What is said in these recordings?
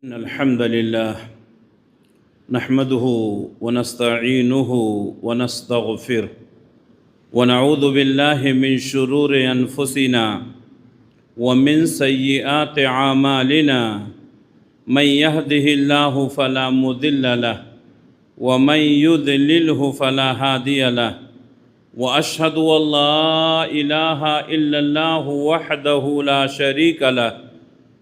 إن الحمد لله نحمده ونستعينه ونستغفره ونعوذ بالله من شرور أنفسنا ومن سيئات أعمالنا من يهده الله فلا مضل له ومن يضلله فلا هادي له وأشهد أن لا إله إلا الله وحده لا شريك له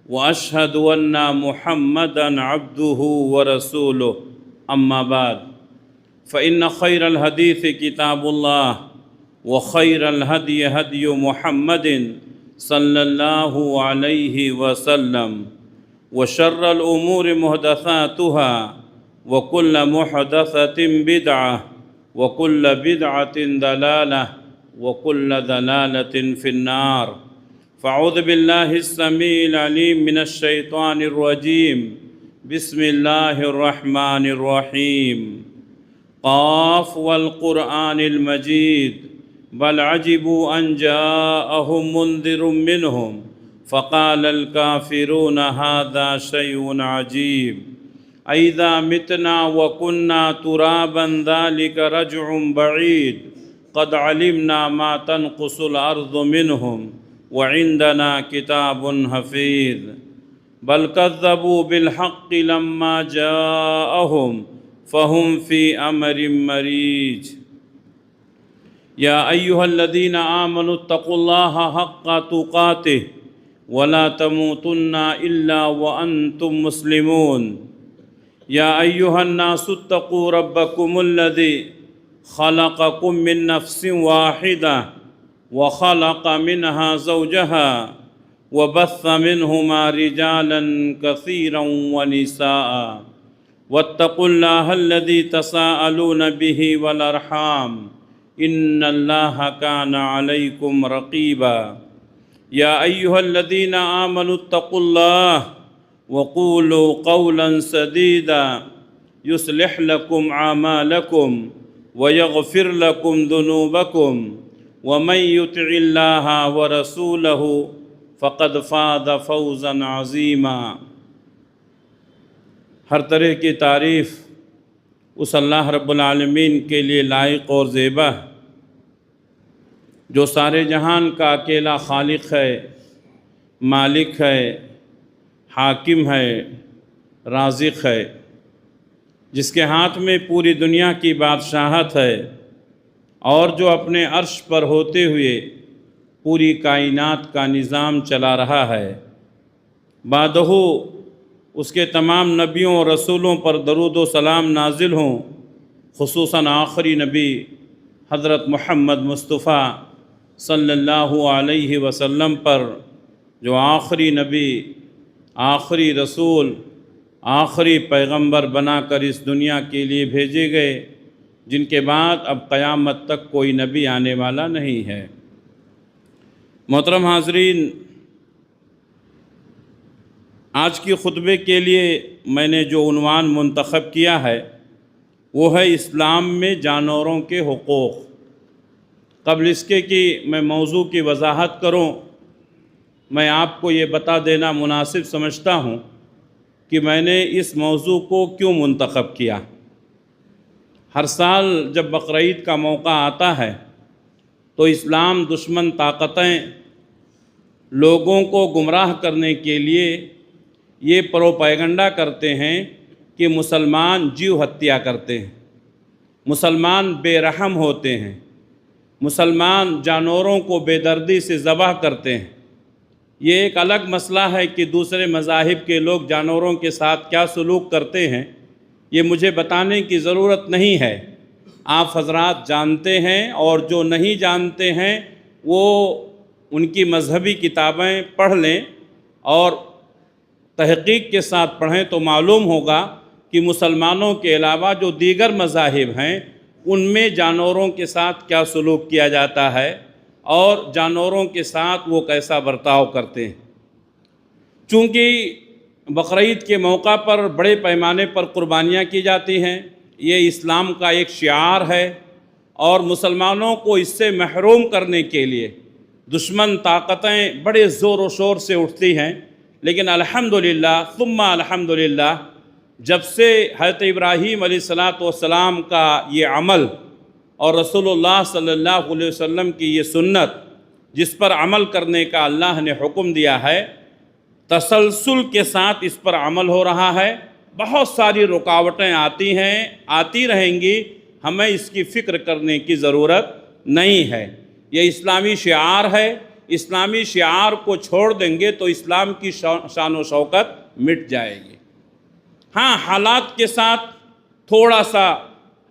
وأشهد أن محمدًا عبده ورسوله أما بعد فإن خير الحديث كتاب الله وخير الهدي هدي محمد صلى الله عليه وسلم وشر الأمور محدثاتها وكل محدثة بدعة وكل بدعة ضلالة وكل ضلالة في النار فأعوذ بالله السميع العليم من الشيطان الرجيم بسم الله الرحمن الرحيم قاف والقرآن المجيد بل عجبوا أن جاءهم منذر منهم فقال الكافرون هذا شيء عجيب أإذا متنا وكنا ترابا ذلك رجع بعيد قد علمنا ما تنقص الأرض منهم وعندنا كتاب حفيظ بل كذبوا بالحق لما جاءهم فهم في أمر مريج يا أيها الذين آمنوا اتقوا الله حق تقاته ولا تموتن إلا وأنتم مسلمون يا أيها الناس اتقوا ربكم الذي خلقكم من نفس واحدة وخلق منها زوجها وبث منهما رجالا كثيرا ونساء واتقوا الله الذي تساءلون به والأرحام إن الله كان عليكم رقيبا يا أيها الذين آمنوا اتقوا الله وقولوا قولا سديدا يصلح لكم أعمالكم ويغفر لكم ذنوبكم ومن يطع الله ورسوله فقد فاز فوزا عظیما۔ ہر طرح کی تعریف اس اللہ رب العالمین کے لیے لائق اور زیبا ہے جو سارے جہان کا اکیلا خالق ہے، مالک ہے، حاکم ہے، رازق ہے، جس کے ہاتھ میں پوری دنیا کی بادشاہت ہے اور جو اپنے عرش پر ہوتے ہوئے پوری کائنات کا نظام چلا رہا ہے۔ بعدہ اس کے تمام نبیوں اور رسولوں پر درود و سلام نازل ہوں، خصوصاً آخری نبی حضرت محمد مصطفیٰ صلی اللہ علیہ وسلم پر، جو آخری نبی، آخری رسول، آخری پیغمبر بنا کر اس دنیا کے لیے بھیجے گئے، جن کے بعد اب قیامت تک کوئی نبی آنے والا نہیں ہے۔ محترم حاضرین، آج کی خطبے کے لیے میں نے جو عنوان منتخب کیا ہے وہ ہے اسلام میں جانوروں کے حقوق۔ قبل اس کے کہ میں موضوع کی وضاحت کروں، میں آپ کو یہ بتا دینا مناسب سمجھتا ہوں کہ میں نے اس موضوع کو کیوں منتخب کیا۔ ہر سال جب بقرعید کا موقع آتا ہے تو اسلام دشمن طاقتیں لوگوں کو گمراہ کرنے کے لیے یہ پروپیگنڈا کرتے ہیں کہ مسلمان جیو ہتیا کرتے ہیں، مسلمان بے رحم ہوتے ہیں، مسلمان جانوروں کو بے دردی سے ذبح کرتے ہیں۔ یہ ایک الگ مسئلہ ہے کہ دوسرے مذاہب کے لوگ جانوروں کے ساتھ کیا سلوک کرتے ہیں، یہ مجھے بتانے کی ضرورت نہیں ہے، آپ حضرات جانتے ہیں، اور جو نہیں جانتے ہیں وہ ان کی مذہبی کتابیں پڑھ لیں اور تحقیق کے ساتھ پڑھیں تو معلوم ہوگا کہ مسلمانوں کے علاوہ جو دیگر مذاہب ہیں ان میں جانوروں کے ساتھ کیا سلوک کیا جاتا ہے اور جانوروں کے ساتھ وہ کیسا برتاؤ کرتے ہیں۔ چونکہ بقرعید کے موقع پر بڑے پیمانے پر قربانیاں کی جاتی ہیں، یہ اسلام کا ایک شعار ہے، اور مسلمانوں کو اس سے محروم کرنے کے لیے دشمن طاقتیں بڑے زور و شور سے اٹھتی ہیں لیکن الحمدللہ ثم الحمدللہ جب سے حضرت ابراہیم علیہ السلام کا یہ عمل اور رسول اللہ صلی اللہ علیہ وسلم کی یہ سنت جس پر عمل کرنے کا اللہ نے حکم دیا ہے، تسلسل کے ساتھ اس پر عمل ہو رہا ہے۔ بہت ساری رکاوٹیں آتی ہیں، آتی رہیں گی، ہمیں اس کی فکر کرنے کی ضرورت نہیں ہے۔ یہ اسلامی شعار ہے، اسلامی شعار کو چھوڑ دیں گے تو اسلام کی شان و شوکت مٹ جائے گی۔ ہاں، حالات کے ساتھ تھوڑا سا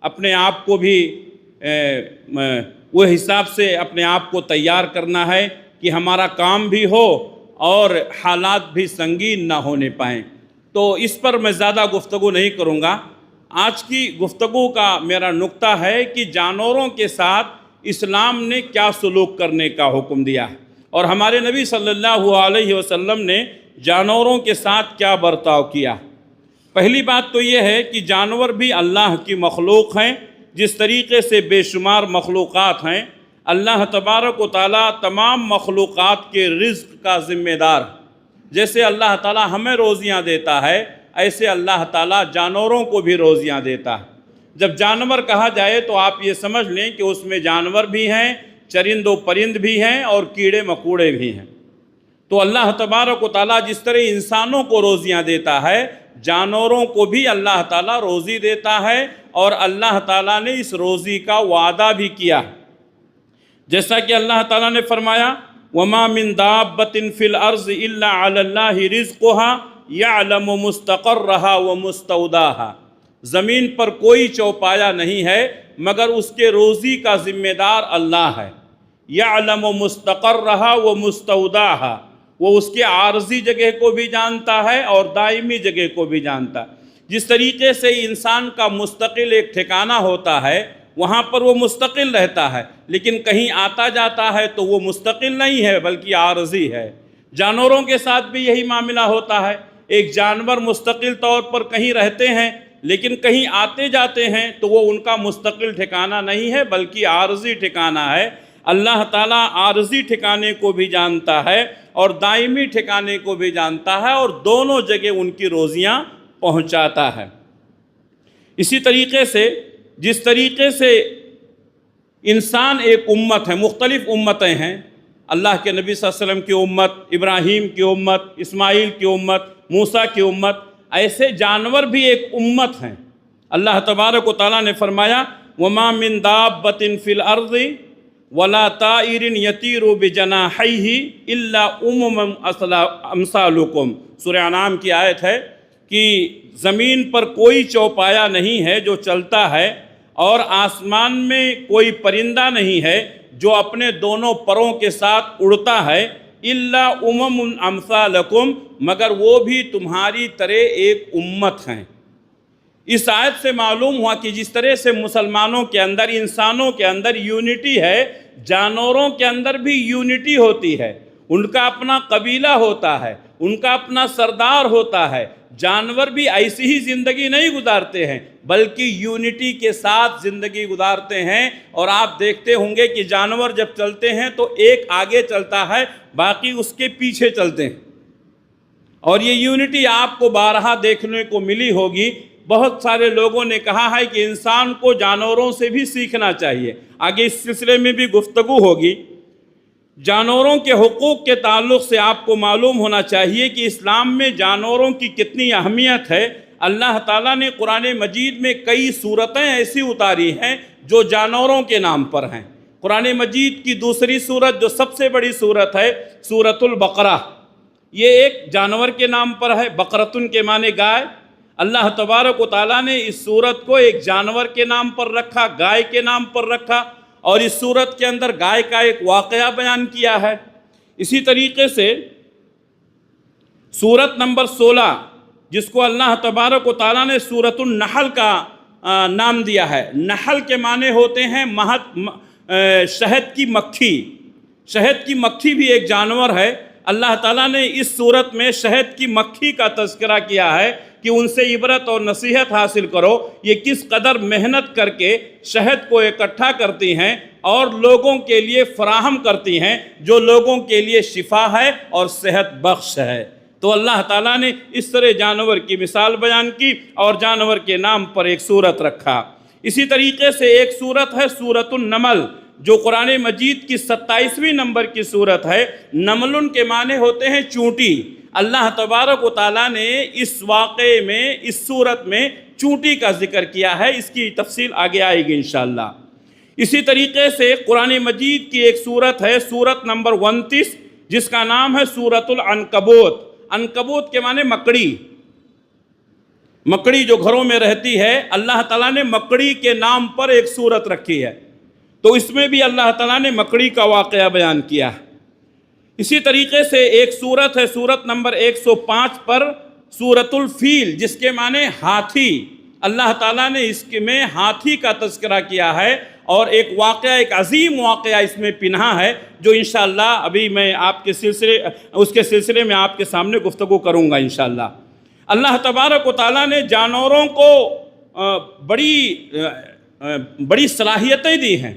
اپنے آپ کو بھی وہ حساب سے اپنے آپ کو تیار کرنا ہے کہ ہمارا کام بھی ہو اور حالات بھی سنگین نہ ہونے پائیں۔ تو اس پر میں زیادہ گفتگو نہیں کروں گا۔ آج کی گفتگو کا میرا نقطہ ہے کہ جانوروں کے ساتھ اسلام نے کیا سلوک کرنے کا حکم دیا ہے اور ہمارے نبی صلی اللہ علیہ وسلم نے جانوروں کے ساتھ کیا برتاؤ کیا۔ پہلی بات تو یہ ہے کہ جانور بھی اللہ کی مخلوق ہیں، جس طریقے سے بے شمار مخلوقات ہیں۔ اللہ تبارک و تعالیٰ تمام مخلوقات کے رزق کا ذمہ دار، جیسے اللہ تعالیٰ ہمیں روزیاں دیتا ہے ایسے اللہ تعالیٰ جانوروں کو بھی روزیاں دیتا ہے۔ جب جانور کہا جائے تو آپ یہ سمجھ لیں کہ اس میں جانور بھی ہیں، چرند و پرند بھی ہیں اور کیڑے مکوڑے بھی ہیں۔ تو اللہ تبارک و تعالیٰ جس طرح انسانوں کو روزیاں دیتا ہے، جانوروں کو بھی اللہ تعالیٰ روزی دیتا ہے اور اللہ تعالیٰ نے اس روزی کا وعدہ بھی کیا، جیسا کہ اللہ تعالیٰ نے فرمایا وَمَا مِن دَابَّةٍ فِي الْأَرْضِ إِلَّا عَلَى اللَّهِ رِزْقُهَا يَعْلَمُ مُسْتَقَرَّهَا وَمُسْتَوْدَاهَا۔ زمین پر کوئی چوپایا نہیں ہے مگر اس کے روزی کا ذمہ دار اللہ ہے۔ يَعْلَمُ مُسْتَقَرَّهَا وَمُسْتَوْدَاهَا، وہ اس کے عارضی جگہ کو بھی جانتا ہے اور دائمی جگہ کو بھی جانتا ہے۔ جس طریقے سے انسان کا مستقل ایک ٹھکانہ ہوتا ہے، وہاں پر وہ مستقل رہتا ہے، لیکن کہیں آتا جاتا ہے تو وہ مستقل نہیں ہے بلکہ عارضی ہے۔ جانوروں کے ساتھ بھی یہی معاملہ ہوتا ہے۔ ایک جانور مستقل طور پر کہیں رہتے ہیں لیکن کہیں آتے جاتے ہیں تو وہ ان کا مستقل ٹھکانہ نہیں ہے بلکہ عارضی ٹھکانہ ہے۔ اللہ تعالیٰ عارضی ٹھکانے کو بھی جانتا ہے اور دائمی ٹھکانے کو بھی جانتا ہے اور دونوں جگہ ان کی روزیاں پہنچاتا ہے۔ اسی طریقے سے جس طریقے سے انسان ایک امت ہے، مختلف امتیں ہیں، اللہ کے نبی صلی اللہ علیہ وسلم کی امت، ابراہیم کی امت، اسماعیل کی امت، موسیٰ کی امت، ایسے جانور بھی ایک امت ہیں۔ اللہ تبارک و تعالیٰ نے فرمایا وَمَا مِن دَابَّةٍ فِي الْأَرْضِ وَلَا طَائِرٍ يَطِيرُ بِجَنَاحَيْهِ إِلَّا أَمْثَالُكُمْ۔ سورہ انعام کی آیت ہے کہ زمین پر کوئی چوپایا نہیں ہے جو چلتا ہے اور آسمان میں کوئی پرندہ نہیں ہے جو اپنے دونوں پروں کے ساتھ اڑتا ہے، الا امثالکم، مگر وہ بھی تمہاری طرح ایک امت ہیں۔ اس آیت سے معلوم ہوا کہ جس طرح سے مسلمانوں کے اندر، انسانوں کے اندر یونٹی ہے، جانوروں کے اندر بھی یونٹی ہوتی ہے۔ ان کا اپنا قبیلہ ہوتا ہے، ان کا اپنا سردار ہوتا ہے۔ جانور بھی ایسی ہی زندگی نہیں گزارتے ہیں بلکہ یونٹی کے ساتھ زندگی گزارتے ہیں۔ اور آپ دیکھتے ہوں گے کہ جانور جب چلتے ہیں تو ایک آگے چلتا ہے، باقی اس کے پیچھے چلتے ہیں، اور یہ یونٹی آپ کو بارہا دیکھنے کو ملی ہوگی۔ بہت سارے لوگوں نے کہا ہے کہ انسان کو جانوروں سے بھی سیکھنا چاہیے، آگے اس سلسلے میں بھی گفتگو ہوگی۔ جانوروں کے حقوق کے تعلق سے آپ کو معلوم ہونا چاہیے کہ اسلام میں جانوروں کی کتنی اہمیت ہے۔ اللہ تعالیٰ نے قرآن مجید میں کئی صورتیں ایسی اتاری ہیں جو جانوروں کے نام پر ہیں۔ قرآن مجید کی دوسری صورت جو سب سے بڑی صورت ہے، سورۃ البقرہ، یہ ایک جانور کے نام پر ہے۔ بقرۃن کے معنی گائے۔ اللہ تبارک و تعالیٰ نے اس صورت کو ایک جانور کے نام پر رکھا، گائے کے نام پر رکھا، اور اس صورت کے اندر گائے کا ایک واقعہ بیان کیا ہے۔ اسی طریقے سے سورت نمبر 16 جس کو اللہ تبارک و تعالیٰ نے سورۃ النحل کا نام دیا ہے۔ نحل کے معنی ہوتے ہیں شہد کی مکھی۔ شہد کی مکھی بھی ایک جانور ہے۔ اللہ تعالیٰ نے اس صورت میں شہد کی مکھی کا تذکرہ کیا ہے کہ ان سے عبرت اور نصیحت حاصل کرو، یہ کس قدر محنت کر کے شہد کو اکٹھا کرتی ہیں اور لوگوں کے لیے فراہم کرتی ہیں، جو لوگوں کے لیے شفا ہے اور صحت بخش ہے۔ تو اللہ تعالیٰ نے اس طرح جانور کی مثال بیان کی اور جانور کے نام پر ایک سورت رکھا۔ اسی طریقے سے ایک سورت ہے سورۃ النمل، جو قرآن مجید کی 27ویں نمبر کی سورت ہے۔ نمل کے معنی ہوتے ہیں چونٹی۔ اللہ تبارک و تعالیٰ نے اس واقعے میں، اس سورت میں چونٹی کا ذکر کیا ہے، اس کی تفصیل آگے آئے گی انشاءاللہ۔ اسی طریقے سے قرآن مجید کی ایک سورت ہے سورت نمبر 29، جس کا نام ہے سورۃ العنکبوت۔ عنکبوت کے معنی مکڑی، مکڑی جو گھروں میں رہتی ہے، اللہ تعالیٰ نے مکڑی کے نام پر ایک سورت رکھی ہے، تو اس میں بھی اللہ تعالیٰ نے مکڑی کا واقعہ بیان کیا ہے۔ اسی طریقے سے ایک سورت ہے سورت نمبر 105 پر سورۃ الفیل، جس کے معنی ہاتھی۔ اللہ تعالیٰ نے اس میں ہاتھی کا تذکرہ کیا ہے، اور ایک واقعہ، ایک عظیم واقعہ اس میں پنہا ہے، جو انشاءاللہ ابھی میں اس کے سلسلے میں آپ کے سامنے گفتگو کروں گا انشاءاللہ۔ اللہ تبارک و تعالیٰ نے جانوروں کو بڑی صلاحیتیں دی ہیں،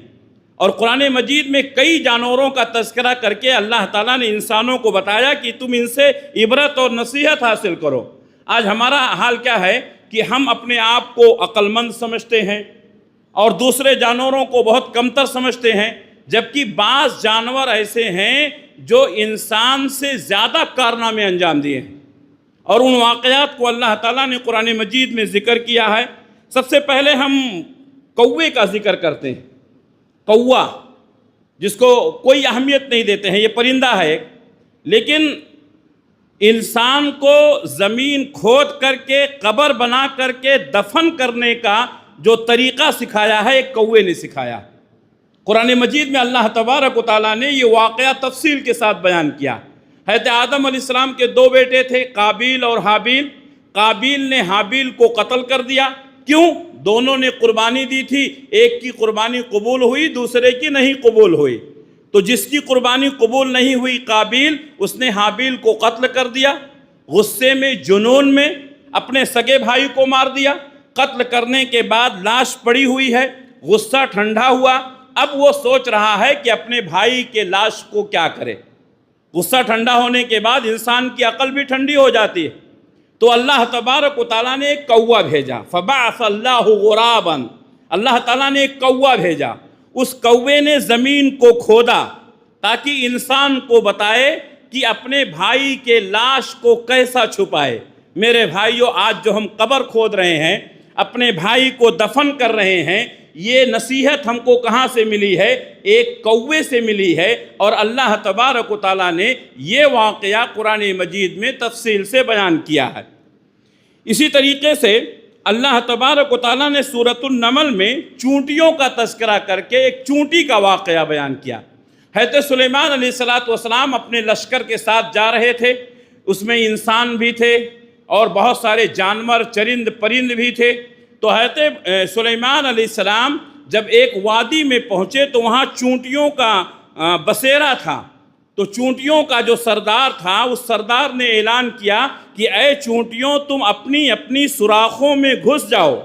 اور قرآن مجید میں کئی جانوروں کا تذکرہ کر کے اللہ تعالیٰ نے انسانوں کو بتایا کہ تم ان سے عبرت اور نصیحت حاصل کرو۔ آج ہمارا حال کیا ہے کہ ہم اپنے آپ کو عقل مند سمجھتے ہیں اور دوسرے جانوروں کو بہت کمتر سمجھتے ہیں، جبکہ بعض جانور ایسے ہیں جو انسان سے زیادہ کارنامے انجام دیے ہیں، اور ان واقعات کو اللہ تعالیٰ نے قرآن مجید میں ذکر کیا ہے۔ سب سے پہلے ہم کوے کا ذکر کرتے ہیں۔ کوا، جس کو کوئی اہمیت نہیں دیتے ہیں، یہ پرندہ ہے، لیکن انسان کو زمین کھود کر کے، قبر بنا کر کے دفن کرنے کا جو طریقہ سکھایا ہے، ایک کوے نے سکھایا۔ قرآن مجید میں اللہ تبارک و تعالیٰ نے یہ واقعہ تفصیل کے ساتھ بیان کیا۔ حضرت آدم علیہ السلام کے 2 بیٹے تھے، قابیل اور حابیل۔ قابیل نے حابیل کو قتل کر دیا۔ کیوں؟ دونوں نے قربانی دی تھی، ایک کی قربانی قبول ہوئی، دوسرے کی نہیں قبول ہوئی۔ تو جس کی قربانی قبول نہیں ہوئی، قابیل، اس نے حابیل کو قتل کر دیا۔ غصے میں، جنون میں اپنے سگے بھائی کو مار دیا۔ قتل کرنے کے بعد لاش پڑی ہوئی ہے، غصہ ٹھنڈا ہوا، اب وہ سوچ رہا ہے کہ اپنے بھائی کے لاش کو کیا کرے۔ غصہ ٹھنڈا ہونے کے بعد انسان کی عقل بھی ٹھنڈی ہو جاتی ہے، تو اللہ تبارک و تعالیٰ نے ایک کوہ بھیجا۔ فبعث اللہ غرابا، اللہ تعالیٰ نے ایک کوہ بھیجا۔ اس کوے نے زمین کو کھودا تاکہ انسان کو بتائے کہ اپنے بھائی کے لاش کو کیسا چھپائے۔ میرے بھائیو، آج جو ہم قبر کھود رہے ہیں، اپنے بھائی کو دفن کر رہے ہیں، یہ نصیحت ہم کو کہاں سے ملی ہے؟ ایک کوے سے ملی ہے، اور اللہ تبارک و تعالیٰ نے یہ واقعہ قرآن مجید میں تفصیل سے بیان کیا ہے۔ اسی طریقے سے اللہ تبارک و تعالیٰ نے سورۃ النمل میں چونٹیوں کا تذکرہ کر کے ایک چونٹی کا واقعہ بیان کیا۔ حضرت سلیمان علیہ السلام اپنے لشکر کے ساتھ جا رہے تھے، اس میں انسان بھی تھے اور بہت سارے جانور، چرند پرند بھی تھے۔ تو حضرت سلیمان علیہ السلام جب ایک وادی میں پہنچے تو وہاں چونٹیوں کا بسیرا تھا۔ تو چونٹیوں کا جو سردار تھا، اس سردار نے اعلان کیا کہ اے چونٹیوں، تم اپنی اپنی سوراخوں میں گھس جاؤ،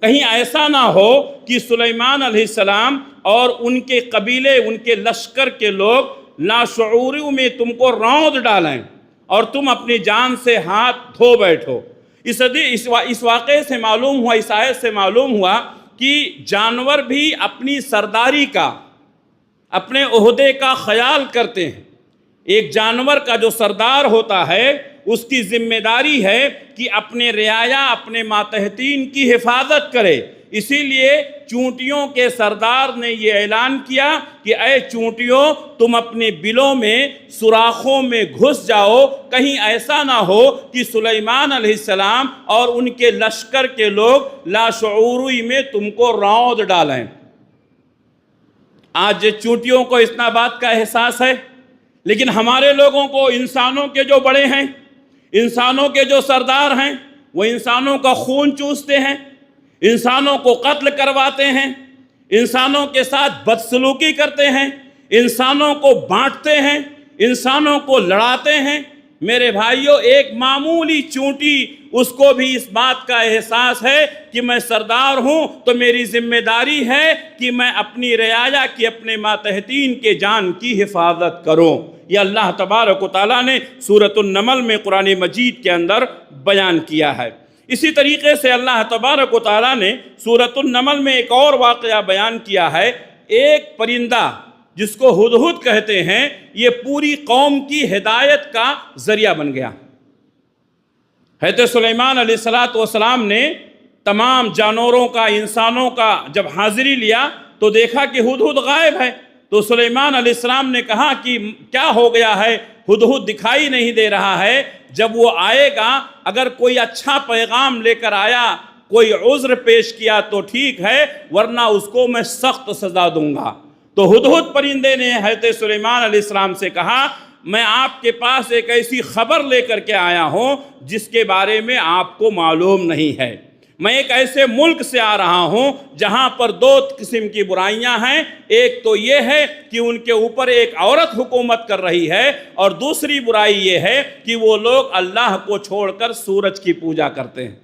کہیں ایسا نہ ہو کہ سلیمان علیہ السلام اور ان کے قبیلے، ان کے لشکر کے لوگ لاشعوری میں تم کو روند ڈالیں اور تم اپنی جان سے ہاتھ دھو بیٹھو۔ اس واقعے سے معلوم ہوا، اس آیت سے معلوم ہوا کہ جانور بھی اپنی سرداری کا، اپنے عہدے کا خیال کرتے ہیں۔ ایک جانور کا جو سردار ہوتا ہے، اس کی ذمہ داری ہے کہ اپنے رعایا، اپنے ماتحتین کی حفاظت کرے۔ اسی لیے چونٹیوں کے سردار نے یہ اعلان کیا کہ اے چونٹیوں، تم اپنے بلوں میں، سوراخوں میں گھس جاؤ، کہیں ایسا نہ ہو کہ سلیمان علیہ السلام اور ان کے لشکر کے لوگ لاشعوری میں تم کو روند ڈالیں۔ آج چونٹیوں کو اتنا بات کا احساس ہے، لیکن ہمارے لوگوں کو، انسانوں کے جو بڑے ہیں، انسانوں کے جو سردار ہیں، وہ انسانوں کا خون چوستے ہیں، انسانوں کو قتل کرواتے ہیں، انسانوں کے ساتھ بدسلوکی کرتے ہیں، انسانوں کو بانٹتے ہیں، انسانوں کو لڑاتے ہیں۔ میرے بھائیوں، ایک معمولی چونٹی، اس کو بھی اس بات کا احساس ہے کہ میں سردار ہوں تو میری ذمہ داری ہے کہ میں اپنی رعایا کی، اپنے ماتحتین کے جان کی حفاظت کروں۔ یہ اللہ تبارک و تعالیٰ نے سورۃ النمل میں قرآن مجید کے اندر بیان کیا ہے۔ اسی طریقے سے اللہ تبارک و تعالیٰ نے سورۃ النمل میں ایک اور واقعہ بیان کیا ہے۔ ایک پرندہ جس کو ہدہد کہتے ہیں، یہ پوری قوم کی ہدایت کا ذریعہ بن گیا۔ حضرت سلیمان علیہ السلام نے تمام جانوروں کا، انسانوں کا جب حاضری لیا تو دیکھا کہ ہدہد غائب ہے، تو سلیمان علیہ السلام نے کہا کہ کیا ہو گیا ہے، ہدہد دکھائی نہیں دے رہا ہے، جب وہ آئے گا اگر کوئی اچھا پیغام لے کر آیا، کوئی عذر پیش کیا تو ٹھیک ہے، ورنہ اس کو میں سخت سزا دوں گا۔ تو ہدہد پرندے نے حضرت سلیمان علیہ السلام سے کہا، میں آپ کے پاس ایک ایسی خبر لے کر کے آیا ہوں جس کے بارے میں آپ کو معلوم نہیں ہے۔ میں ایک ایسے ملک سے آ رہا ہوں جہاں پر دو قسم کی برائیاں ہیں، ایک تو یہ ہے کہ ان کے اوپر ایک عورت حکومت کر رہی ہے، اور دوسری برائی یہ ہے کہ وہ لوگ اللہ کو چھوڑ کر سورج کی پوجا کرتے ہیں۔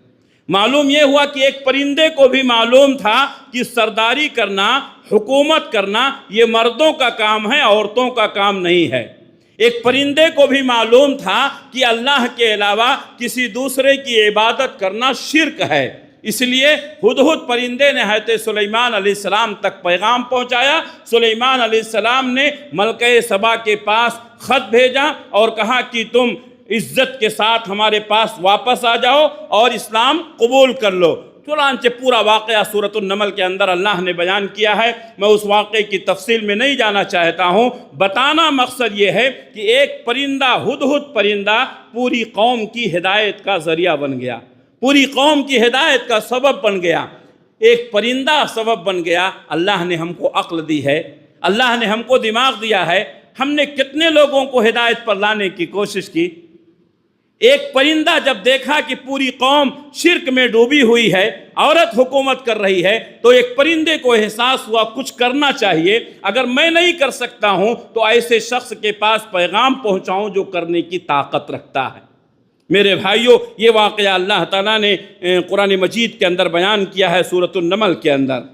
معلوم یہ ہوا کہ ایک پرندے کو بھی معلوم تھا کہ سرداری کرنا، حکومت کرنا یہ مردوں کا کام ہے، عورتوں کا کام نہیں ہے۔ ایک پرندے کو بھی معلوم تھا کہ اللہ کے علاوہ کسی دوسرے کی عبادت کرنا شرک ہے، اس لیے ہدہد پرندے نے حضرت سلیمان علیہ السلام تک پیغام پہنچایا۔ سلیمان علیہ السلام نے ملکہ سبا کے پاس خط بھیجا اور کہا کہ تم عزت کے ساتھ ہمارے پاس واپس آ جاؤ اور اسلام قبول کر لو۔ چنانچہ پورا واقعہ سورۃ النمل کے اندر اللہ نے بیان کیا ہے، میں اس واقعے کی تفصیل میں نہیں جانا چاہتا ہوں، بتانا مقصد یہ ہے کہ ایک پرندہ، ہدہد پرندہ پوری قوم کی ہدایت کا ذریعہ بن گیا، پوری قوم کی ہدایت کا سبب بن گیا۔ ایک پرندہ سبب بن گیا۔ اللہ نے ہم کو عقل دی ہے، اللہ نے ہم کو دماغ دیا ہے، ہم نے کتنے لوگوں کو ہدایت پر لانے کی کوشش کی۔ ایک پرندہ جب دیکھا کہ پوری قوم شرک میں ڈوبی ہوئی ہے، عورت حکومت کر رہی ہے، تو ایک پرندے کو احساس ہوا کچھ کرنا چاہیے، اگر میں نہیں کر سکتا ہوں تو ایسے شخص کے پاس پیغام پہنچاؤں جو کرنے کی طاقت رکھتا ہے۔ میرے بھائیوں، یہ واقعہ اللہ تعالیٰ نے قرآن مجید کے اندر بیان کیا ہے سورۃ النمل کے اندر۔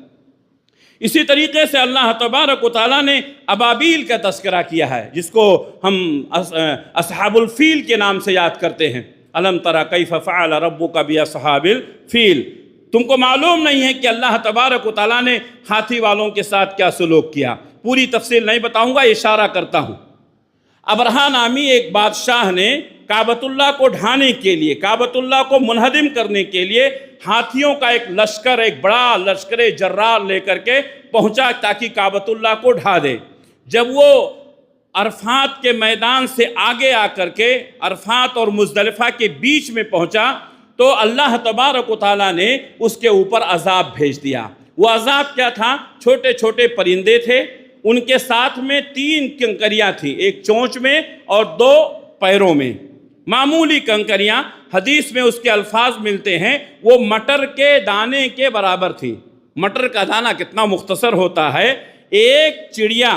اسی طریقے سے اللہ تبارک و تعالیٰ نے ابابیل کا تذکرہ کیا ہے، جس کو ہم اصحاب الفیل کے نام سے یاد کرتے ہیں۔ الم تری کیف فعل ربک باصحاب الفیل۔ تم کو معلوم نہیں ہے کہ اللہ تبارک و تعالیٰ نے ہاتھی والوں کے ساتھ کیا سلوک کیا۔ پوری تفصیل نہیں بتاؤں گا، اشارہ کرتا ہوں۔ ابرہہ نامی ایک بادشاہ نے کعبۃ اللہ کو ڈھانے کے لیے، کعبۃ اللہ کو منہدم کرنے کے لیے ہاتھیوں کا ایک لشکر، ایک بڑا لشکر جرار لے کر کے پہنچا تاکہ کعبۃ اللہ کو ڈھا دے۔ جب وہ عرفات کے میدان سے آگے آ کر کے عرفات اور مزدلفہ کے بیچ میں پہنچا تو اللہ تبارک و تعالیٰ نے اس کے اوپر عذاب بھیج دیا۔ وہ عذاب کیا تھا؟ چھوٹے چھوٹے پرندے تھے، ان کے ساتھ میں 3 کنکریاں تھیں، ایک چونچ میں اور 2 پیروں میں، معمولی کنکریاں۔ حدیث میں اس کے الفاظ ملتے ہیں وہ مٹر کے دانے کے برابر تھی۔ مٹر کا دانہ کتنا مختصر ہوتا ہے۔ ایک چڑیا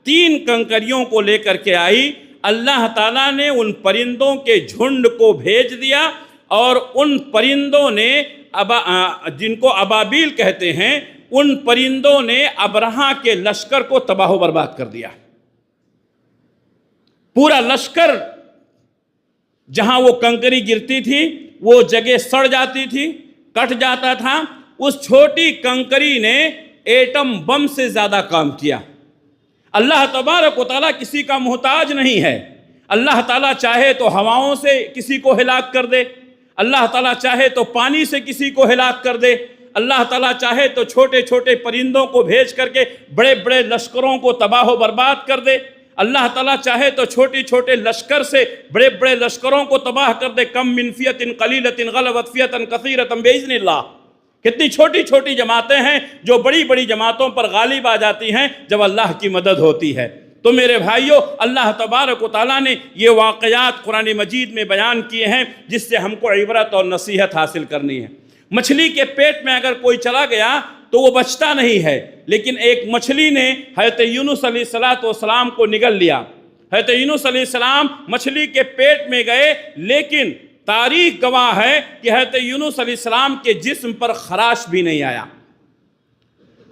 3 کنکریوں کو لے کر کے آئی، اللہ تعالیٰ نے ان پرندوں کے جھنڈ کو بھیج دیا، اور ان پرندوں نے جن کو ابابیل کہتے ہیں، ان پرندوں نے ابرہہ کے لشکر کو تباہ و برباد کر دیا۔ پورا لشکر، جہاں وہ کنکری گرتی تھی وہ جگہ سڑ جاتی تھی، کٹ جاتا تھا۔ اس چھوٹی کنکری نے ایٹم بم سے زیادہ کام کیا۔ اللہ تبارک و تعالیٰ کسی کا محتاج نہیں ہے۔ اللہ تعالیٰ چاہے تو ہواؤں سے کسی کو ہلاک کر دے، اللہ تعالیٰ چاہے تو پانی سے کسی کو ہلاک کر دے، اللہ تعالیٰ چاہے تو چھوٹے چھوٹے پرندوں کو بھیج کر کے بڑے بڑے لشکروں کو تباہ و برباد کر دے، اللہ تعالیٰ چاہے تو چھوٹی چھوٹے لشکر سے بڑے بڑے لشکروں کو تباہ کر دے۔ کم من فیۃ قلیلۃ غلبت فیۃ کثیرۃ باذن اللہ۔ کتنی چھوٹی چھوٹی جماعتیں ہیں جو بڑی بڑی جماعتوں پر غالب آ جاتی ہیں جب اللہ کی مدد ہوتی ہے۔ تو میرے بھائیوں، اللہ تبارک و تعالیٰ نے یہ واقعات قرآن مجید میں بیان کیے ہیں جس سے ہم کو عبرت اور نصیحت حاصل کرنی ہے۔ مچھلی کے پیٹ میں اگر کوئی چلا گیا تو وہ بچتا نہیں ہے، لیکن ایک مچھلی نے حضرت یونس علیہ السلام کو نگل لیا۔ حضرت یونس علیہ السلام مچھلی کے پیٹ میں گئے، لیکن تاریخ گواہ ہے کہ حضرت یونس علیہ السلام کے جسم پر خراش بھی نہیں آیا۔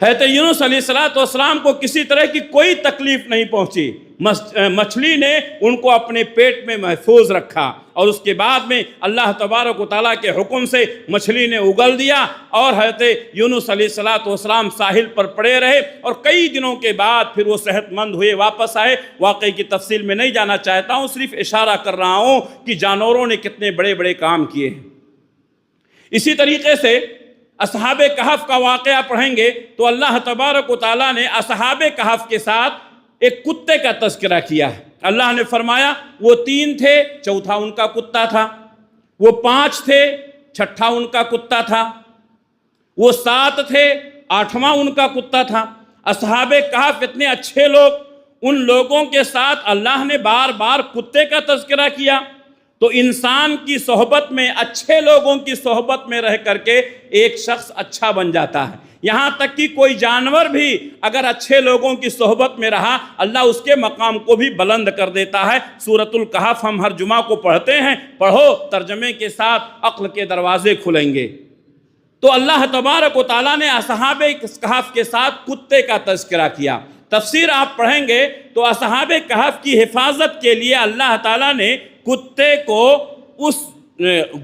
حضرت یونس علیہ السلام کو کسی طرح کی کوئی تکلیف نہیں پہنچی۔ مچھلی نے ان کو اپنے پیٹ میں محفوظ رکھا، اور اس کے بعد میں اللہ تبارک و تعالیٰ کے حکم سے مچھلی نے اگل دیا، اور حضرت یونس علیہ السلام ساحل پر پڑے رہے، اور کئی دنوں کے بعد پھر وہ صحت مند ہوئے واپس آئے۔ واقعے کی تفصیل میں نہیں جانا چاہتا ہوں، صرف اشارہ کر رہا ہوں کہ جانوروں نے کتنے بڑے بڑے کام کیے ہیں۔ اسی طریقے سے اصحاب کہف کا واقعہ پڑھیں گے تو اللہ تبارک و تعالیٰ نے اصحاب کہف کے ساتھ ایک کتے کا تذکرہ کیا ہے۔ اللہ نے فرمایا وہ 3 تھے، چوتھا ان کا کتا تھا، وہ 5 تھے، چھٹا ان کا کتا تھا، وہ 7 تھے، 8واں ان کا کتا تھا۔ اصحاب کہف اتنے اچھے لوگ، ان لوگوں کے ساتھ اللہ نے بار بار کتے کا تذکرہ کیا۔ تو انسان کی صحبت میں، اچھے لوگوں کی صحبت میں رہ کر کے ایک شخص اچھا بن جاتا ہے۔ یہاں تک کہ کوئی جانور بھی اگر اچھے لوگوں کی صحبت میں رہا، اللہ اس کے مقام کو بھی بلند کر دیتا ہے۔ سورۃ الکہف ہم ہر جمعہ کو پڑھتے ہیں، پڑھو، ترجمے کے ساتھ عقل کے دروازے کھلیں گے۔ تو اللہ تبارک و تعالیٰ نے اصحاب کہف کے ساتھ کتے کا تذکرہ کیا۔ تفسیر آپ پڑھیں گے تو اصحاب کہف کی حفاظت کے لیے اللہ تعالیٰ نے کتے کو اس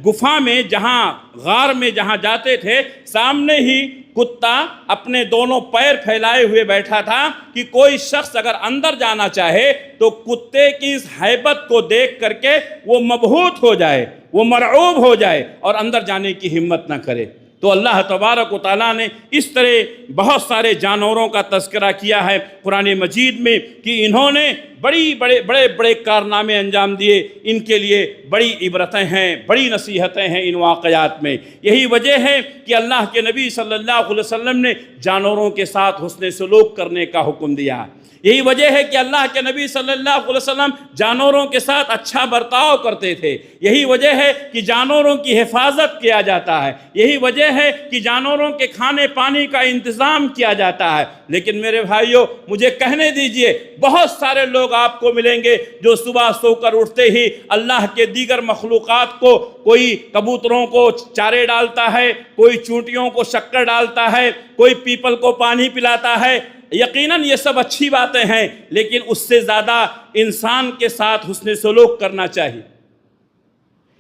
گفا میں، جہاں غار میں جہاں جاتے تھے، سامنے ہی کتا اپنے دونوں پیر پھیلائے ہوئے بیٹھا تھا کہ کوئی شخص اگر اندر جانا چاہے تو کتے کی اس ہیبت کو دیکھ کر کے وہ مبہوت ہو جائے، وہ مرعوب ہو جائے اور اندر جانے کی ہمت نہ کرے۔ تو اللہ تبارک و تعالیٰ نے اس طرح بہت سارے جانوروں کا تذکرہ کیا ہے قرآن مجید میں کہ انہوں نے بڑے کارنامے انجام دیے۔ ان کے لیے بڑی عبرتیں ہیں، بڑی نصیحتیں ہیں ان واقعات میں۔ یہی وجہ ہے کہ اللہ کے نبی صلی اللہ علیہ وسلم نے جانوروں کے ساتھ حسن سلوک کرنے کا حکم دیا۔ یہی وجہ ہے کہ اللہ کے نبی صلی اللہ علیہ وسلم جانوروں کے ساتھ اچھا برتاؤ کرتے تھے۔ یہی وجہ ہے کہ جانوروں کی حفاظت کیا جاتا ہے۔ یہی وجہ ہے کہ جانوروں کے کھانے پانی کا انتظام کیا جاتا ہے۔ لیکن میرے بھائیوں، مجھے کہنے دیجئے، بہت سارے لوگ آپ کو ملیں گے جو صبح سو کر اٹھتے ہی اللہ کے دیگر مخلوقات کو، کوئی کبوتروں کو چارے ڈالتا ہے، کوئی چونٹیوں کو شکر ڈالتا ہے، کوئی پیپل کو پانی پلاتا ہے۔ یقیناً یہ سب اچھی باتیں ہیں، لیکن اس سے زیادہ انسان کے ساتھ حسن سلوک کرنا چاہیے۔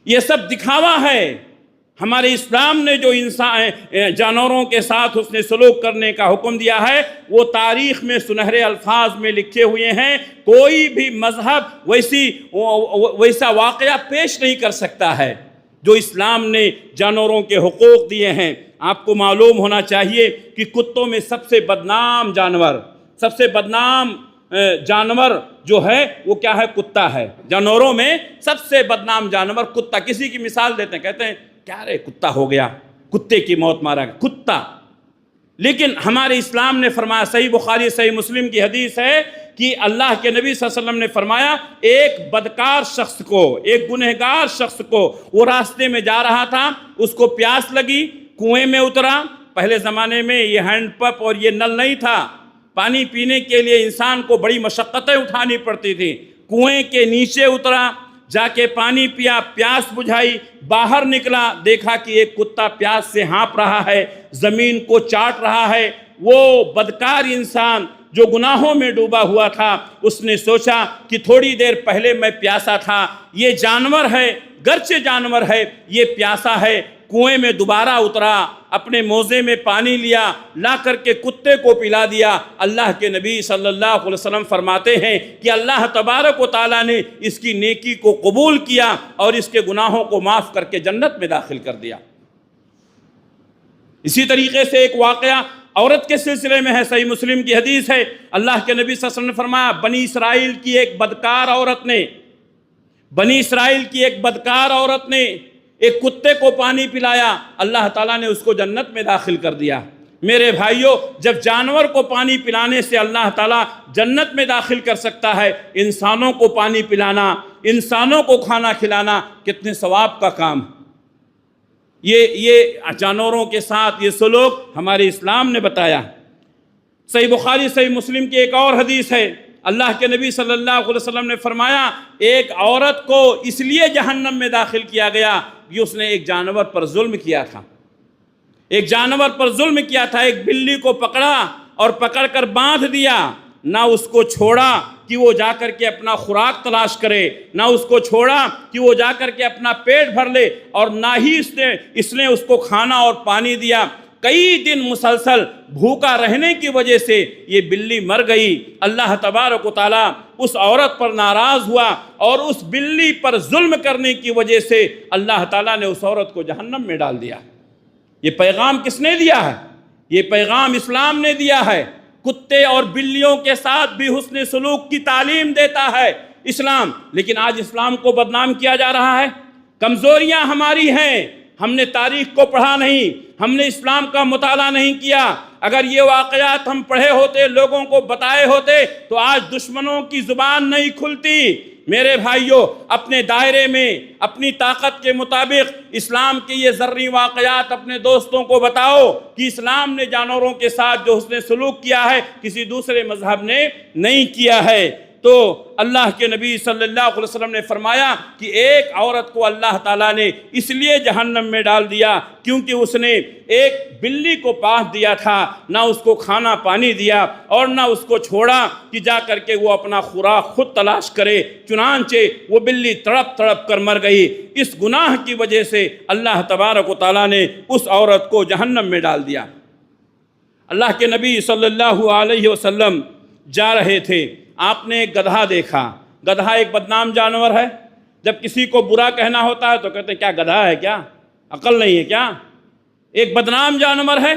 یہ سب دکھاوا ہے۔ ہمارے اسلام نے جو جانوروں کے ساتھ حسن سلوک کرنے کا حکم دیا ہے وہ تاریخ میں سنہرے الفاظ میں لکھے ہوئے ہیں۔ کوئی بھی مذہب ویسا واقعہ پیش نہیں کر سکتا ہے جو اسلام نے جانوروں کے حقوق دیے ہیں۔ آپ کو معلوم ہونا چاہیے کہ کتوں میں سب سے بدنام جانور جو ہے وہ کیا ہے؟ کتا ہے۔ جانوروں میں سب سے بدنام جانور کتا۔ کسی کی مثال دیتے ہیں، کہتے ہیں کیا رے کتا ہو گیا، کتے کی موت مارا گیا، کتا۔ لیکن ہمارے اسلام نے فرمایا، صحیح بخاری صحیح مسلم کی حدیث ہے کہ اللہ کے نبی صلی اللہ علیہ وسلم نے فرمایا، ایک بدکار شخص کو، ایک گنہگار شخص کو، وہ راستے میں جا رہا تھا، اس کو پیاس لگی، کنویں میں اترا۔ پہلے زمانے میں یہ ہینڈ پمپ اور یہ نل نہیں تھا، پانی پینے کے لیے انسان کو بڑی مشقتیں اٹھانی پڑتی تھی۔ کنویں کے نیچے اترا، جا کے پانی پیا، پیاس بجھائی، باہر نکلا، دیکھا کہ ایک کتا پیاس سے ہانپ رہا ہے، زمین کو چاٹ رہا ہے۔ وہ بدکار انسان جو گناہوں میں ڈوبا ہوا تھا، اس نے سوچا کہ تھوڑی دیر پہلے میں پیاسا تھا، یہ جانور ہے، گرچہ جانور ہے، یہ پیاسا ہے۔ کنویں میں دوبارہ اترا، اپنے موزے میں پانی لیا، لا کر کے کتے کو پلا دیا۔ اللہ کے نبی صلی اللہ علیہ وسلم فرماتے ہیں کہ اللہ تبارک و تعالیٰ نے اس کی نیکی کو قبول کیا اور اس کے گناہوں کو معاف کر کے جنت میں داخل کر دیا۔ اسی طریقے سے ایک واقعہ عورت کے سلسلے میں ہے، صحیح مسلم کی حدیث ہے۔ اللہ کے نبی صلی اللہ علیہ وسلم نے فرمایا، بنی اسرائیل کی ایک بدکار عورت نے ایک کتے کو پانی پلایا، اللہ تعالیٰ نے اس کو جنت میں داخل کر دیا۔ میرے بھائیوں، جب جانور کو پانی پلانے سے اللہ تعالیٰ جنت میں داخل کر سکتا ہے، انسانوں کو پانی پلانا، انسانوں کو کھانا کھلانا کتنے ثواب کا کام ہے۔ یہ جانوروں کے ساتھ یہ سلوک ہمارے اسلام نے بتایا۔ صحیح بخاری صحیح مسلم کی ایک اور حدیث ہے، اللہ کے نبی صلی اللہ علیہ وسلم نے فرمایا، ایک عورت کو اس لیے جہنم میں داخل کیا گیا کہ اس نے ایک جانور پر ظلم کیا تھا۔ ایک بلی کو پکڑا اور پکڑ کر باندھ دیا نہ اس کو چھوڑا کہ وہ جا کر کے اپنا خوراک تلاش کرے، نہ اس کو چھوڑا کہ وہ جا کر کے اپنا پیٹ بھر لے، اور نہ ہی اس نے اس کو کھانا اور پانی دیا۔ کئی دن مسلسل بھوکا رہنے کی وجہ سے یہ بلی مر گئی۔ اللہ تبارک و تعالیٰ اس عورت پر ناراض ہوا، اور اس بلی پر ظلم کرنے کی وجہ سے اللہ تعالیٰ نے اس عورت کو جہنم میں ڈال دیا۔ یہ پیغام کس نے دیا ہے؟ یہ پیغام اسلام نے دیا ہے۔ کتے اور بلیوں کے ساتھ بھی حسن سلوک کی تعلیم دیتا ہے اسلام، لیکن آج اسلام کو بدنام کیا جا رہا ہے۔ کمزوریاں ہماری ہیں، ہم نے تاریخ کو پڑھا نہیں، ہم نے اسلام کا مطالعہ نہیں کیا۔ اگر یہ واقعات ہم پڑھے ہوتے، لوگوں کو بتائے ہوتے، تو آج دشمنوں کی زبان نہیں کھلتی۔ میرے بھائیوں، اپنے دائرے میں اپنی طاقت کے مطابق اسلام کے یہ ذرّی واقعات اپنے دوستوں کو بتاؤ کہ اسلام نے جانوروں کے ساتھ جو حسن سلوک کیا ہے کسی دوسرے مذہب نے نہیں کیا ہے۔ تو اللہ کے نبی صلی اللہ علیہ وسلم نے فرمایا کہ ایک عورت کو اللہ تعالیٰ نے اس لیے جہنم میں ڈال دیا کیونکہ اس نے ایک بلی کو پاس دیا تھا، نہ اس کو کھانا پانی دیا اور نہ اس کو چھوڑا کہ جا کر کے وہ اپنا خوراک خود تلاش کرے، چنانچہ وہ بلی تڑپ تڑپ کر مر گئی۔ اس گناہ کی وجہ سے اللہ تبارک و تعالیٰ نے اس عورت کو جہنم میں ڈال دیا۔ اللہ کے نبی صلی اللہ علیہ وسلم جا رہے تھے، آپ نے ایک گدھا دیکھا۔ گدھا ایک بدنام جانور ہے، جب کسی کو برا کہنا ہوتا ہے تو کہتے ہیں کیا گدھا ہے، کیا عقل نہیں ہے کیا؟ ایک بدنام جانور ہے۔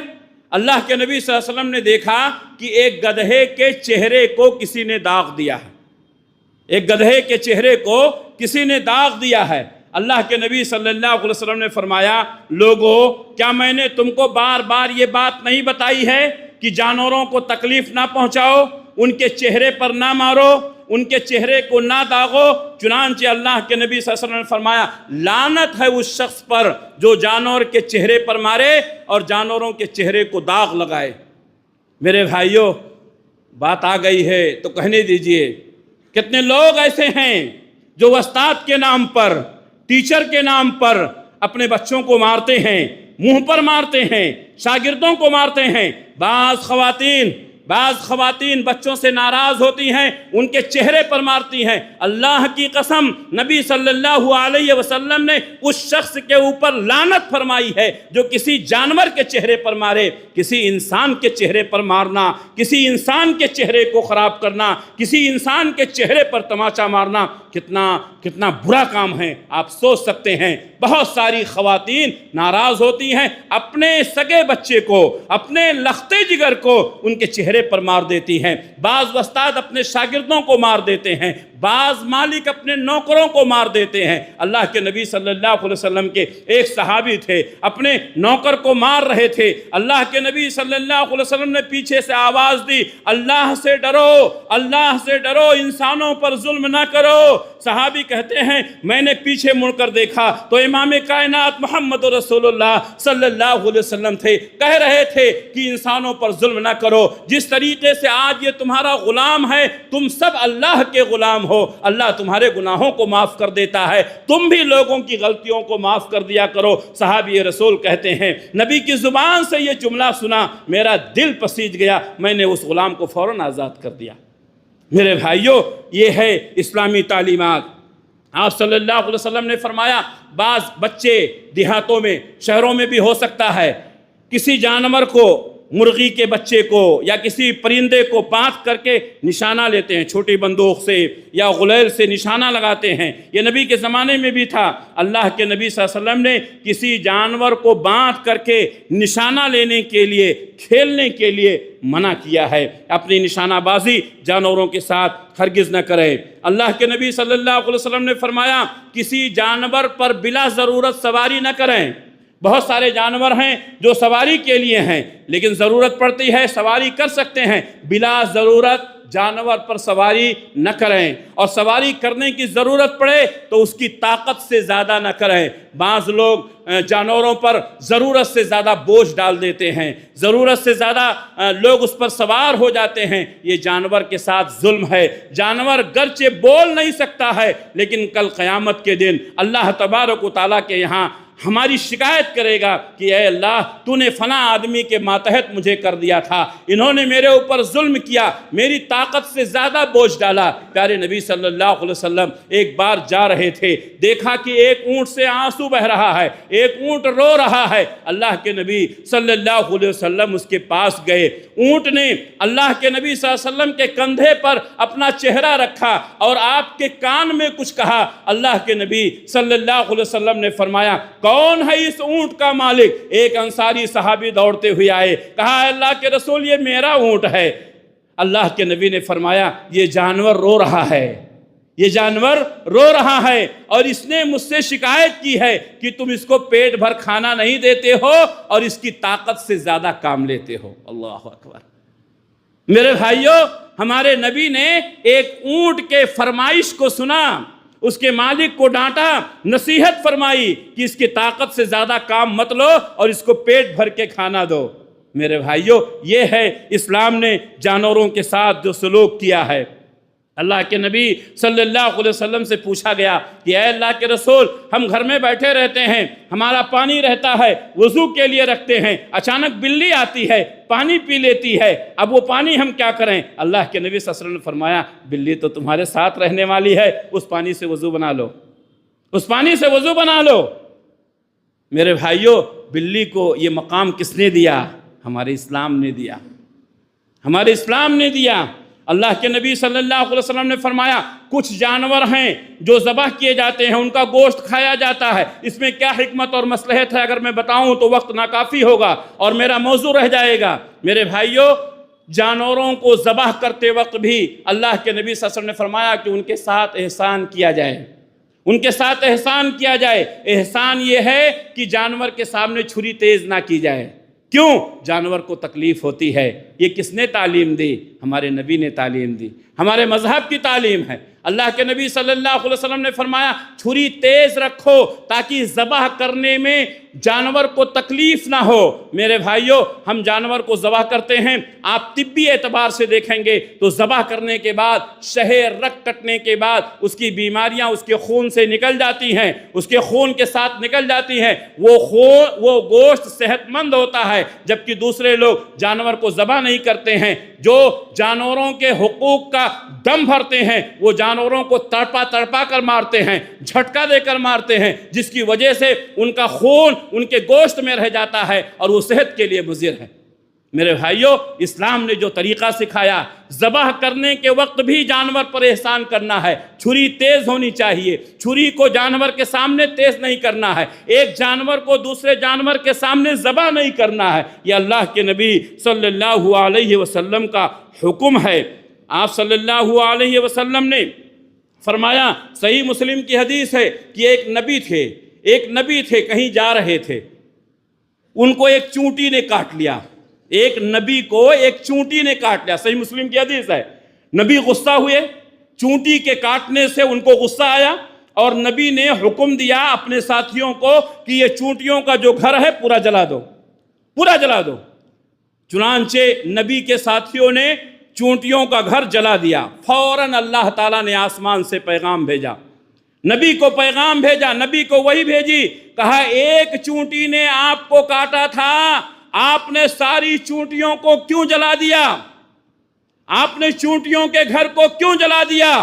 اللہ کے نبی صلی اللہ علیہ وسلم نے دیکھا کہ ایک گدھے کے چہرے کو کسی نے داغ دیا ہے، ایک گدھے کے چہرے کو کسی نے داغ دیا ہے۔ اللہ کے نبی صلی اللہ علیہ وسلم نے فرمایا، لوگو کیا میں نے تم کو بار بار یہ بات نہیں بتائی ہے کہ جانوروں کو تکلیف نہ پہنچاؤ، ان کے چہرے پر نہ مارو، ان کے چہرے کو نہ داغو؟ چنانچہ اللہ کے نبی صلی اللہ علیہ وسلم نے فرمایا، لعنت ہے اس شخص پر جو جانور کے چہرے پر مارے اور جانوروں کے چہرے کو داغ لگائے۔ میرے بھائیوں، بات آ گئی ہے تو کہنے دیجئے، کتنے لوگ ایسے ہیں جو استاد کے نام پر، ٹیچر کے نام پر اپنے بچوں کو مارتے ہیں، منہ پر مارتے ہیں، شاگردوں کو مارتے ہیں۔ بعض خواتین بچوں سے ناراض ہوتی ہیں، ان کے چہرے پر مارتی ہیں۔ اللہ کی قسم، نبی صلی اللہ علیہ وسلم نے اس شخص کے اوپر لعنت فرمائی ہے جو کسی جانور کے چہرے پر مارے۔ کسی انسان کے چہرے پر مارنا، کسی انسان کے چہرے کو خراب کرنا، کسی انسان کے چہرے پر تماچا مارنا کتنا برا کام ہے، آپ سوچ سکتے ہیں۔ بہت ساری خواتین ناراض ہوتی ہیں، اپنے سگے بچے کو، اپنے لختے جگر کو ان کے چہرے پر مار دیتی ہیں۔ بعض استاد اپنے شاگردوں کو مار دیتے ہیں، بعض مالک اپنے نوکروں کو مار دیتے ہیں۔ اللہ کے نبی صلی اللہ علیہ وسلم کے ایک صحابی تھے، اپنے نوکر کو مار رہے تھے۔ اللہ کے نبی صلی اللہ علیہ وسلم نے پیچھے سے آواز دی، اللہ سے ڈرو، اللہ سے ڈرو، انسانوں پر ظلم نہ کرو۔ صحابی کہتے ہیں، میں نے پیچھے مڑ کر دیکھا تو امام کائنات محمد رسول اللہ صلی اللہ علیہ وسلم تھے، کہہ رہے تھے کہ انسانوں پر ظلم نہ کرو۔ جس طریقے سے آج یہ تمہارا غلام ہے، تم سب اللہ کے غلام ہو، اللہ تمہارے گناہوں کو معاف کر دیتا ہے، تم بھی لوگوں کی غلطیوں کو معاف کر دیا کرو۔ صحابی رسول کہتے ہیں، نبی کی زبان سے یہ جملہ سنا، میرا دل پسیج گیا، میں نے اس غلام کو فوراً آزاد کر دیا۔ میرے بھائیوں، یہ ہے اسلامی تعلیمات۔ آپ صلی اللہ علیہ وسلم نے فرمایا، بعض بچے دیہاتوں میں، شہروں میں بھی ہو سکتا ہے، کسی جانور کو، مرغی کے بچے کو یا کسی پرندے کو باندھ کر کے نشانہ لیتے ہیں، چھوٹی بندوق سے یا غلیل سے نشانہ لگاتے ہیں۔ یہ نبی کے زمانے میں بھی تھا۔ اللہ کے نبی صلی اللہ علیہ وسلم نے کسی جانور کو باندھ کر کے نشانہ لینے کے لیے، کھیلنے کے لیے منع کیا ہے۔ اپنی نشانہ بازی جانوروں کے ساتھ ہرگز نہ کریں۔ اللہ کے نبی صلی اللہ علیہ وسلم نے فرمایا، کسی جانور پر بلا ضرورت سواری نہ کریں۔ بہت سارے جانور ہیں جو سواری کے لیے ہیں، لیکن ضرورت پڑتی ہے سواری کر سکتے ہیں، بلا ضرورت جانور پر سواری نہ کریں، اور سواری کرنے کی ضرورت پڑے تو اس کی طاقت سے زیادہ نہ کریں۔ بعض لوگ جانوروں پر ضرورت سے زیادہ بوجھ ڈال دیتے ہیں، ضرورت سے زیادہ لوگ اس پر سوار ہو جاتے ہیں۔ یہ جانور کے ساتھ ظلم ہے۔ جانور گرچہ بول نہیں سکتا ہے، لیکن کل قیامت کے دن اللہ تبارک و تعالیٰ کے یہاں ہماری شکایت کرے گا کہ اے اللہ تو نے فلاں آدمی کے ماتحت مجھے کر دیا تھا، انہوں نے میرے اوپر ظلم کیا، میری طاقت سے زیادہ بوجھ ڈالا۔ پیارے نبی صلی اللہ علیہ وسلم ایک بار جا رہے تھے، دیکھا کہ ایک اونٹ سے آنسو بہ رہا ہے، ایک اونٹ رو رہا ہے۔ اللہ کے نبی صلی اللہ علیہ وسلم اس کے پاس گئے، اونٹ نے اللہ کے نبی صلی اللہ علیہ وسلم کے کندھے پر اپنا چہرہ رکھا اور آپ کے کان میں کچھ کہا۔ اللہ کے نبی صلی اللہ علیہ وسلم نے فرمایا کون ہے اس اونٹ کا مالک؟ ایک انصاری صحابی دوڑتے ہوئے آئے، کہا اللہ کے رسول یہ میرا اونٹ ہے۔ اللہ کے نبی نے فرمایا یہ جانور رو رہا ہے، یہ جانور رو رہا ہے اور اس نے مجھ سے شکایت کی ہے کہ تم اس کو پیٹ بھر کھانا نہیں دیتے ہو اور اس کی طاقت سے زیادہ کام لیتے ہو۔ اللہ اکبر۔ میرے بھائیوں، ہمارے نبی نے ایک اونٹ کے فرمائش کو سنا، اس کے مالک کو ڈانٹا، نصیحت فرمائی کہ اس کی طاقت سے زیادہ کام مت لو اور اس کو پیٹ بھر کے کھانا دو۔ میرے بھائیوں، یہ ہے اسلام نے جانوروں کے ساتھ جو سلوک کیا ہے۔ اللہ کے نبی صلی اللہ علیہ وسلم سے پوچھا گیا کہ اے اللہ کے رسول، ہم گھر میں بیٹھے رہتے ہیں، ہمارا پانی رہتا ہے، وضو کے لیے رکھتے ہیں، اچانک بلی آتی ہے، پانی پی لیتی ہے، اب وہ پانی ہم کیا کریں؟ اللہ کے نبی صلی اللہ علیہ وسلم نے فرمایا بلی تو تمہارے ساتھ رہنے والی ہے، اس پانی سے وضو بنا لو، اس پانی سے وضو بنا لو۔ میرے بھائیوں، بلی کو یہ مقام کس نے دیا؟ ہمارے اسلام نے دیا، ہمارے اسلام نے دیا۔ اللہ کے نبی صلی اللہ علیہ وسلم نے فرمایا کچھ جانور ہیں جو ذبح کیے جاتے ہیں، ان کا گوشت کھایا جاتا ہے، اس میں کیا حکمت اور مصلحت ہے اگر میں بتاؤں تو وقت ناکافی ہوگا اور میرا موضوع رہ جائے گا۔ میرے بھائیوں، جانوروں کو ذبح کرتے وقت بھی اللہ کے نبی صلی اللہ علیہ وسلم نے فرمایا کہ ان کے ساتھ احسان کیا جائے، ان کے ساتھ احسان کیا جائے۔ احسان یہ ہے کہ جانور کے سامنے چھری تیز نہ کی جائے۔ کیوں؟ جانور کو تکلیف ہوتی ہے۔ یہ کس نے تعلیم دی؟ ہمارے نبی نے تعلیم دی، ہمارے مذہب کی تعلیم ہے۔ اللہ کے نبی صلی اللہ علیہ وسلم نے فرمایا چھری تیز رکھو تاکہ ذبح کرنے میں جانور کو تکلیف نہ ہو۔ میرے بھائیوں، ہم جانور کو ذبح کرتے ہیں، آپ طبی اعتبار سے دیکھیں گے تو ذبح کرنے کے بعد شہ رگ کٹنے کے بعد اس کی بیماریاں اس کے خون سے نکل جاتی ہیں، اس کے خون کے ساتھ نکل جاتی ہیں، وہ گوشت صحت مند ہوتا ہے، جبکہ دوسرے لوگ جانور کو ذبح نہیں کرتے ہیں، جو جانوروں کے حقوق کا دم بھرتے ہیں، وہ جانوروں کو تڑپا تڑپا کر مارتے ہیں، جھٹکا دے کر مارتے ہیں، جس کی وجہ سے ان کا خون ان کے گوشت میں رہ جاتا ہے اور وہ صحت کے لیے مضر ہے۔ میرے بھائیوں، اسلام نے جو طریقہ سکھایا، ذبح کرنے کے وقت بھی جانور پر احسان کرنا ہے، چھری تیز ہونی چاہیے، چھری کو جانور کے سامنے تیز نہیں کرنا ہے، ایک جانور کو دوسرے جانور کے سامنے ذبح نہیں کرنا ہے۔ یہ اللہ کے نبی صلی اللہ علیہ وسلم کا حکم ہے۔ آپ صلی اللہ علیہ وسلم نے فرمایا، صحیح مسلم کی حدیث ہے کہ ایک نبی تھے کہیں جا رہے تھے، ان کو ایک چونٹی نے کاٹ لیا، ایک نبی کو ایک چونٹی نے کاٹ لیا، صحیح مسلم کی حدیث ہے۔ نبی غصہ ہوئے، چونٹی کے کاٹنے سے ان کو غصہ آیا اور نبی نے حکم دیا اپنے ساتھیوں کو کہ یہ چونٹیوں کا جو گھر ہے پورا جلا دو، پورا جلا دو۔ چنانچہ نبی کے ساتھیوں نے چونٹیوں کا گھر جلا دیا۔ فوراً اللہ تعالیٰ نے آسمان سے پیغام بھیجا، نبی کو پیغام بھیجا، نبی کو وہی بھیجی، کہا ایک چونٹی نے آپ کو کاٹا تھا، آپ نے ساری چونٹیوں کو کیوں جلا دیا؟ آپ نے چونٹیوں کے گھر کو کیوں جلا دیا؟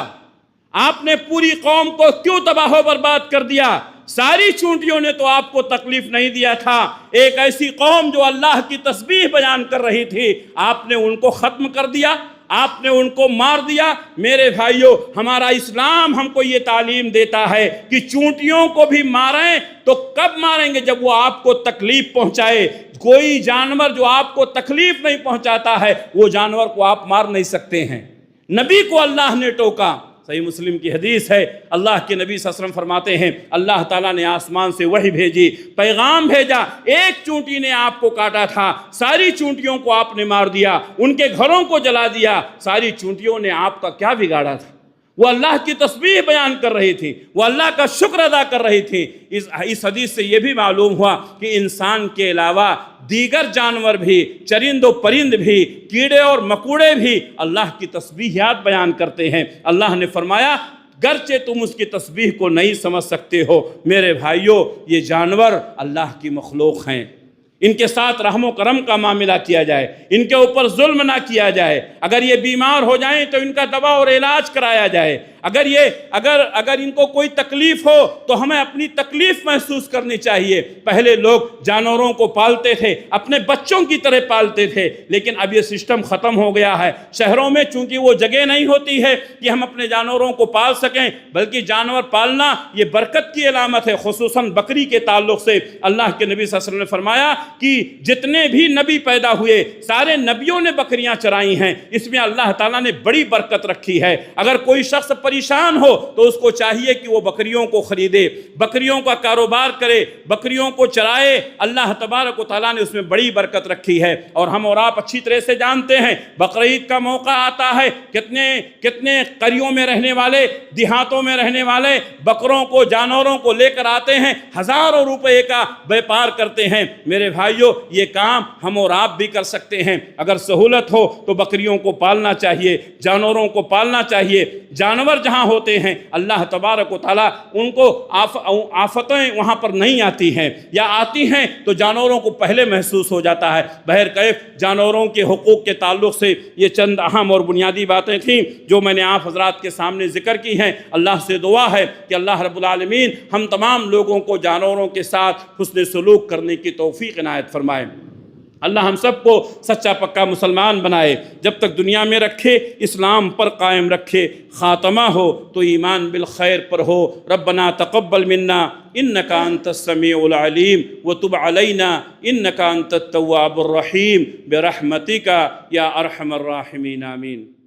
آپ نے پوری قوم کو کیوں تباہ و برباد کر دیا؟ ساری چونٹیوں نے تو آپ کو تکلیف نہیں دیا تھا، ایک ایسی قوم جو اللہ کی تسبیح بیان کر رہی تھی، آپ نے ان کو ختم کر دیا، آپ نے ان کو مار دیا۔ میرے بھائیوں، ہمارا اسلام ہم کو یہ تعلیم دیتا ہے کہ چونٹیوں کو بھی ماریں تو کب ماریں گے؟ جب وہ آپ کو تکلیف پہنچائے۔ کوئی جانور جو آپ کو تکلیف نہیں پہنچاتا ہے وہ جانور کو آپ مار نہیں سکتے ہیں۔ نبی کو اللہ نے ٹوکا، صحیح مسلم کی حدیث ہے، اللہ کے نبی صلی اللہ علیہ وسلم فرماتے ہیں اللہ تعالیٰ نے آسمان سے وحی بھیجی، پیغام بھیجا، ایک چونٹی نے آپ کو کاٹا تھا، ساری چونٹیوں کو آپ نے مار دیا، ان کے گھروں کو جلا دیا، ساری چونٹیوں نے آپ کا کیا بگاڑا تھا؟ وہ اللہ کی تسبیح بیان کر رہی تھی، وہ اللہ کا شکر ادا کر رہی تھی۔ اس حدیث سے یہ بھی معلوم ہوا کہ انسان کے علاوہ دیگر جانور بھی، چرند و پرند بھی، کیڑے اور مکوڑے بھی اللہ کی تسبیحات بیان کرتے ہیں۔ اللہ نے فرمایا گرچہ تم اس کی تسبیح کو نہیں سمجھ سکتے ہو۔ میرے بھائیوں، یہ جانور اللہ کی مخلوق ہیں، ان کے ساتھ رحم و کرم کا معاملہ کیا جائے، ان کے اوپر ظلم نہ کیا جائے۔ اگر یہ بیمار ہو جائیں تو ان کا دوا اور علاج کرایا جائے۔ اگر ان کو کوئی تکلیف ہو تو ہمیں اپنی تکلیف محسوس کرنی چاہیے۔ پہلے لوگ جانوروں کو پالتے تھے، اپنے بچوں کی طرح پالتے تھے، لیکن اب یہ سسٹم ختم ہو گیا ہے۔ شہروں میں چونکہ وہ جگہ نہیں ہوتی ہے کہ ہم اپنے جانوروں کو پال سکیں، بلکہ جانور پالنا یہ برکت کی علامت ہے۔ خصوصاً بکری کے تعلق سے اللہ کے نبی صلی اللہ علیہ وسلم نے فرمایا کہ جتنے بھی نبی پیدا ہوئے سارے نبیوں نے بکریاں چرائی ہیں، اس میں اللہ تعالیٰ نے بڑی برکت رکھی ہے۔ اگر کوئی شخص پریشان ہو تو اس کو چاہیے کہ وہ بکریوں کو خریدے، بکریوں کا کاروبار کرے، بکریوں کو چرائے۔ اللہ تبارک و تعالیٰ نے اس میں بڑی برکت رکھی ہے۔ اور ہم اور آپ اچھی طرح سے جانتے ہیں، بقرعید کا موقع آتا ہے، کتنے قریوں میں رہنے والے، دیہاتوں میں رہنے والے بکروں کو، جانوروں کو لے کر آتے ہیں، ہزاروں روپے کا بیپار کرتے ہیں۔ میرے بھائیوں، یہ کام ہم اور آپ بھی کر سکتے ہیں۔ اگر سہولت ہو تو بکریوں کو پالنا چاہیے، جانوروں کو پالنا چاہیے۔ جانور جہاں ہوتے ہیں اللہ تبارک و تعالیٰ ان کو آفتیں وہاں پر نہیں آتی ہیں، یا آتی ہیں تو جانوروں کو پہلے محسوس ہو جاتا ہے۔ بہرکیف جانوروں کے حقوق کے تعلق سے یہ چند اہم اور بنیادی باتیں تھیں جو میں نے آپ حضرات کے سامنے ذکر کی ہیں۔ اللہ سے دعا ہے کہ اللہ رب العالمین ہم تمام لوگوں کو جانوروں کے ساتھ حسن سلوک کرنے کی توفیق عنایت فرمائے۔ اللہ ہم سب کو سچا پکا مسلمان بنائے، جب تک دنیا میں رکھے اسلام پر قائم رکھے، خاتمہ ہو تو ایمان بالخیر پر ہو۔ ربنا تقبل منا انک انت السمیع العلیم وتب علینا انک انت التواب الرحیم برحمتک یا ارحم الراحمین، آمین۔